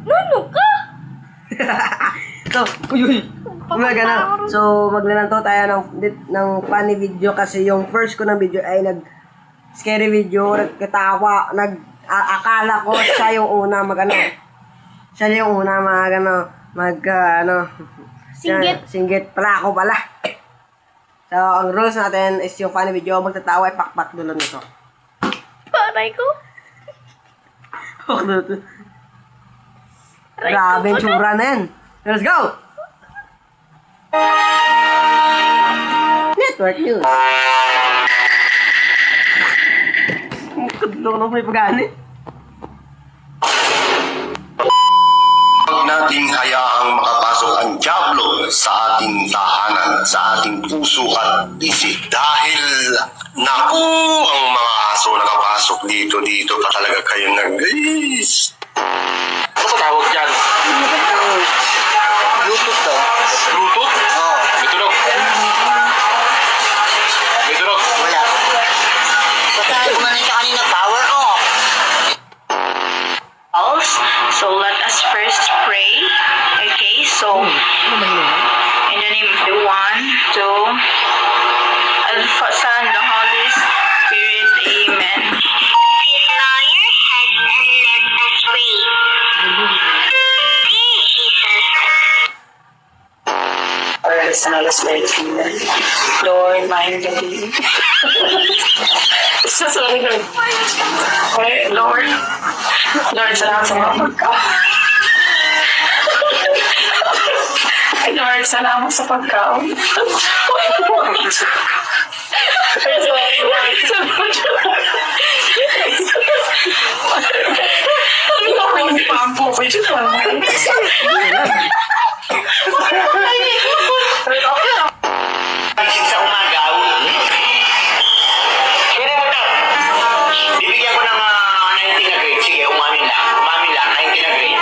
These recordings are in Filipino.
Nano ka? So, uy. So, maglalanto tayo ng funny video kasi yung first ko ng video ay scary video, nagkatawa, akala ko siya yung una siya yung una singgit pala ako pala. So, ang rules natin is yung funny video, magtatawa ay pakpak dulo nito. Paray ko. Grabe yung tsura na yan. Let's go! Network news. Kadlo na may pagani. Huwag nating hayaang makapasok ang dyablo sa ating tahanan, sa ating puso at isip. Dahil, naku, ang mga aso nakapasok dito pa talaga kayo nag-is. Ano ba tawag dyan? Bluetooth daw. Bluetooth? Oo. May tunog. May tunog. Wala. Patay ko na siya kanina, power off. So let us first pray. Okay, so in the name of the One, Two, and the Son, the Holy Spirit, Amen. Please bow your heads and let us pray. Dear Jesus. Our Son, Holy Spirit, Amen. Lord, mind the day. Sorry, Lord. Okay, Lord. Lord, salamat sa mga pagkaon. Lord, salamat sa pagkaon. Sa umagaw. Kaya mo to. Bibigyan ko ng 19 na grade. Sige, umamin lang. 19 na grade.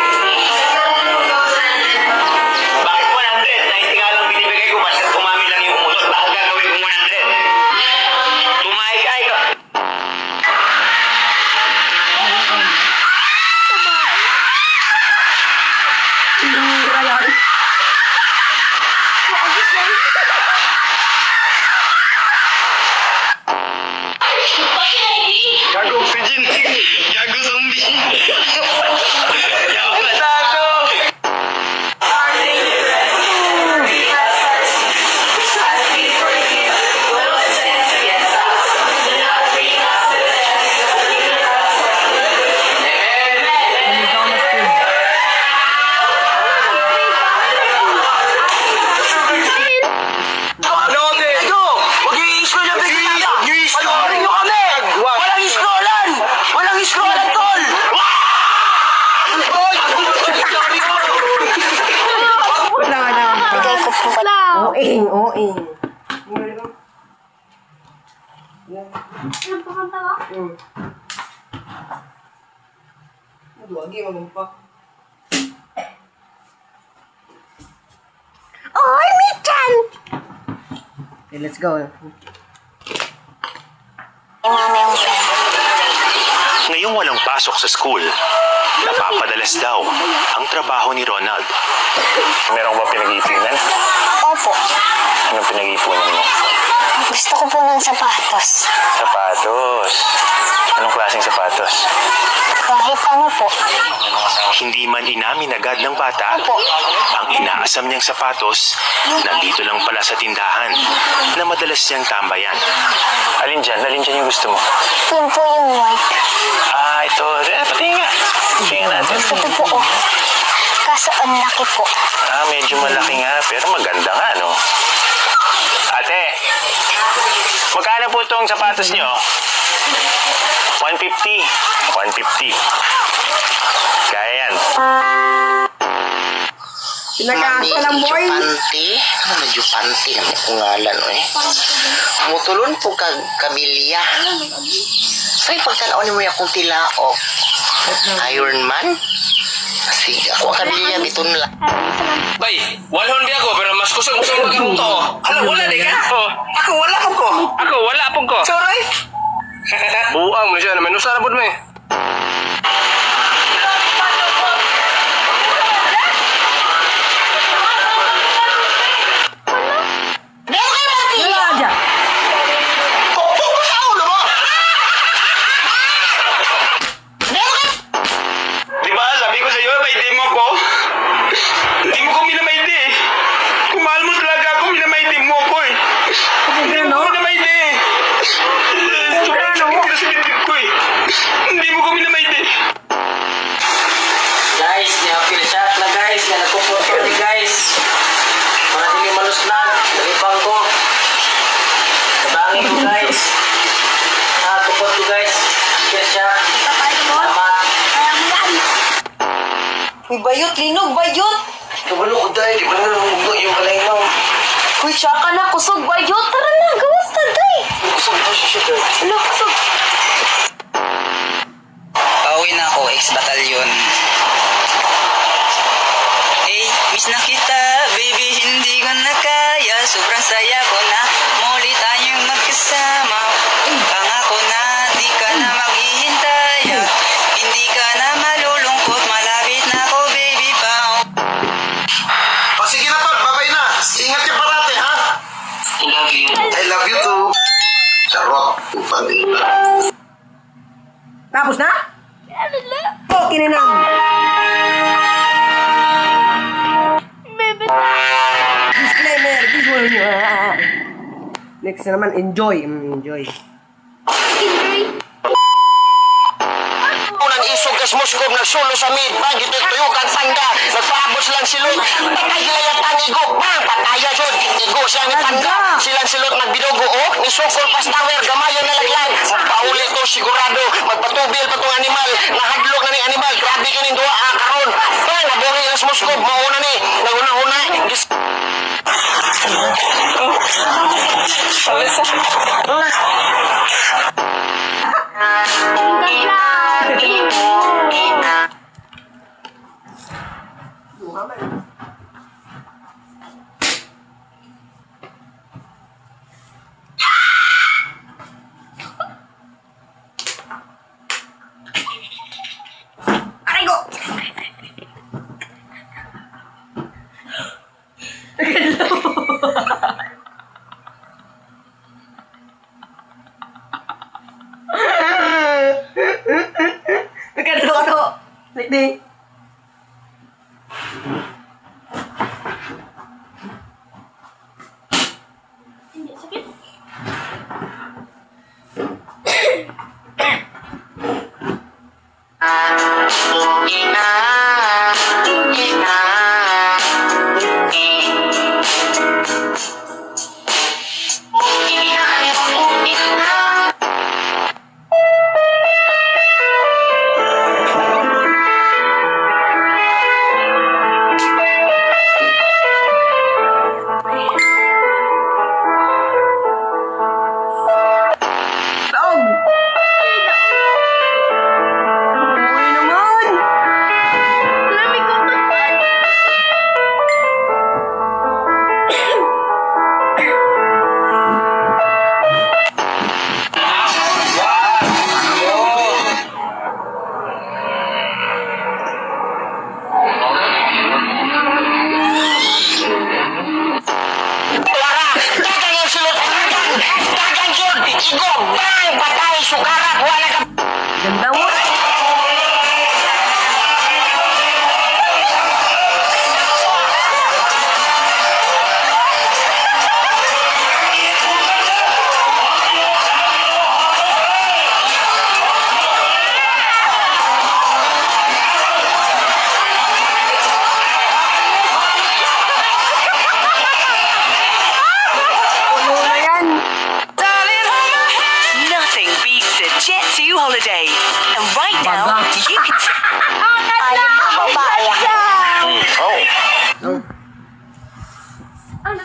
Bakit 100? 90 nga lang binibigay ko. Basta umamin lang yung umutot. Bakit gagawin ko 100? Tumahay ka. Gago oxygen. Gago zombie. Gago tago. Walang scrollan, tol! Bigay ko po pala. Oing. Napakanta ka? Lagi magumpak. Oy, Michan! Okay, let's go. Ngayong walang pasok sa school, napapadalas daw ang trabaho ni Ronald. Meron ba pinag-iipunan? Opo. Anong pinag-iipunan mo? Gusto ko po ng sapatos. Sapatos. Anong klaseng sapatos? Kahit ano po. Hindi man inamin agad ng bata, ang inaasam niyang sapatos nandito lang pala sa tindahan na madalas niyang tambayan. Alin dyan yung gusto mo? Yun po yung white. Ito. Patingin nga. Patingin natin. Ito po oh. Kaso ang laki po. Medyo malaki nga, pero maganda nga, no? Ate, magkano po itong sapatos niyo? 150. 150. Kaya yan. Pinag-aasa lang, boy. Medyo panty na may kungalan, eh. Mutulon po kabilya. So, pagkanaon mo yung akong tilaok. Iron Man? Kasi ako ang kabilya, bitun lang. Bay, walhon di ako, pero mas kusog mo sa magkaruto. Ano, wala di ka? Ako, wala po ko. Ako, wala po ko. Sorry. Buang mo siya, naman. Nusara po mo eh. Uy, bayot, linog, bayot. Kabalo ko dahil, di ba na namugno yung balay mo? Uy, tsaka na, kusog, bayot. Tara na, gawas na, day. Kusog mo siya dahil. Ala, kusog. Pauwi na ako, ex-batalyon. Hey, miss na kita, baby, hindi ko na kaya. Sobrang saya ko na, muli tayong magkasama. Pangako na, di ka na maghihintay. Hindi ka na malulungkot, malapit na ako, baby, pa. O sige na tol, babay na. Ingat ka parati ha. I love you. I love you too. Charot. Tupanila. Tapos na? Ano na? Okay na lang. Bebe. Disclaimer, this one. Next na naman, enjoy. Enjoy. Enjoy. Unang isugas Moskov nagsulo sa midbang gito'y tuyukan tanda nagpaabos lang silot patay layatan igo bang pataya jod igo siya ni tanda silang silot nagbidugo o ni sukol pas tower gamayon na laglag magpauli to sigurado magpatubil pa tong animal nahadlok na ni animal grabe kanin duwa karon bang naburi nas Moskov mauna ni naguna-una Nagkano ka to? Like Hindi sakit. Taog! Uy naman! Lamig ko naman. Lara, dagang yung silot dagang jod igo bang patay sukarat wala ka Ganda mo! Puno na yan! Nothing beats a Jet 2 holiday. And right now, Baga. you can Ayaw mo, babae. oh Ano?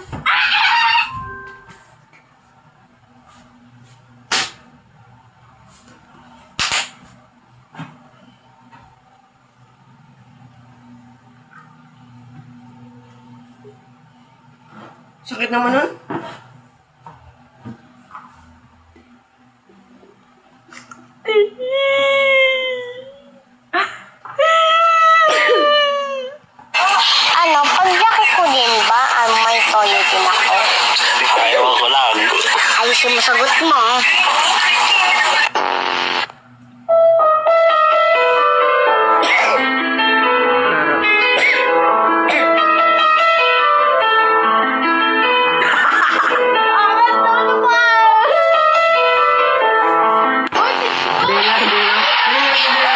Sakit naman nun. Ano, pagyaki ko din ba, may toyo din ako? Ayaw ko lang. Ayos yung masagot mo. Angat naman naman. Uy, Hindi na, hindi na.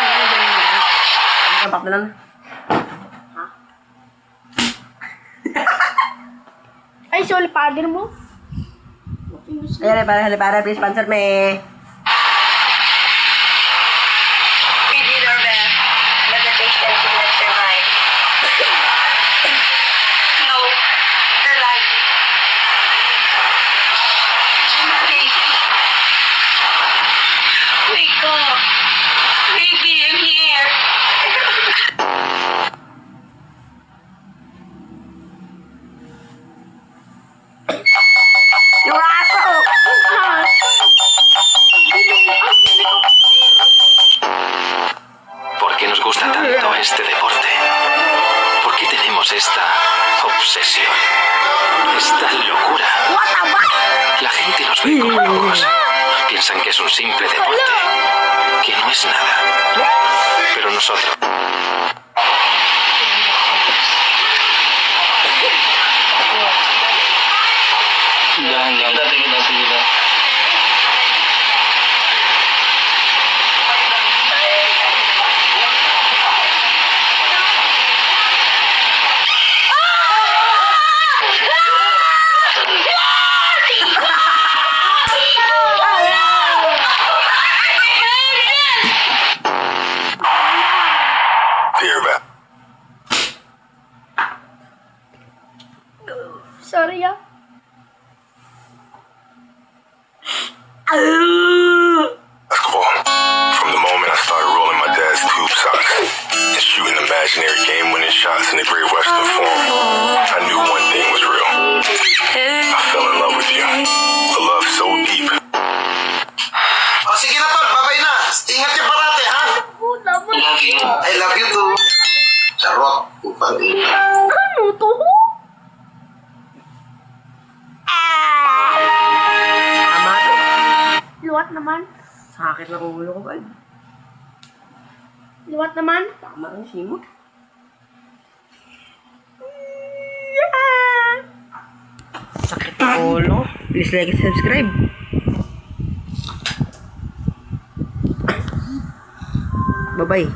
Ang tapak na lang. ay, sorry, father mo. Para, please sponsor me. We did our best, but the patient did not survive. gusta tanto este deporte? ¿Por qué tenemos esta obsesión? Esta locura. La gente nos ve como locos. Piensan que es un simple deporte, que no es nada. Pero nosotros... Fear of Sorry ah. basketball. From the moment I started rolling my dad's tube socks and shooting imaginary game-winning shots in the Great Western form, I knew one thing was real. I fell in love with you. A love so deep. O sige na tol, babay na. Ingat ka parate, ha? I love you too. Charot. Upang Ano to? Tama to. Luwat naman. Sakit na ulo ko, bal. Luwat naman. Tama ang simo. Sakit na ulo. Please like and subscribe. Bye-bye.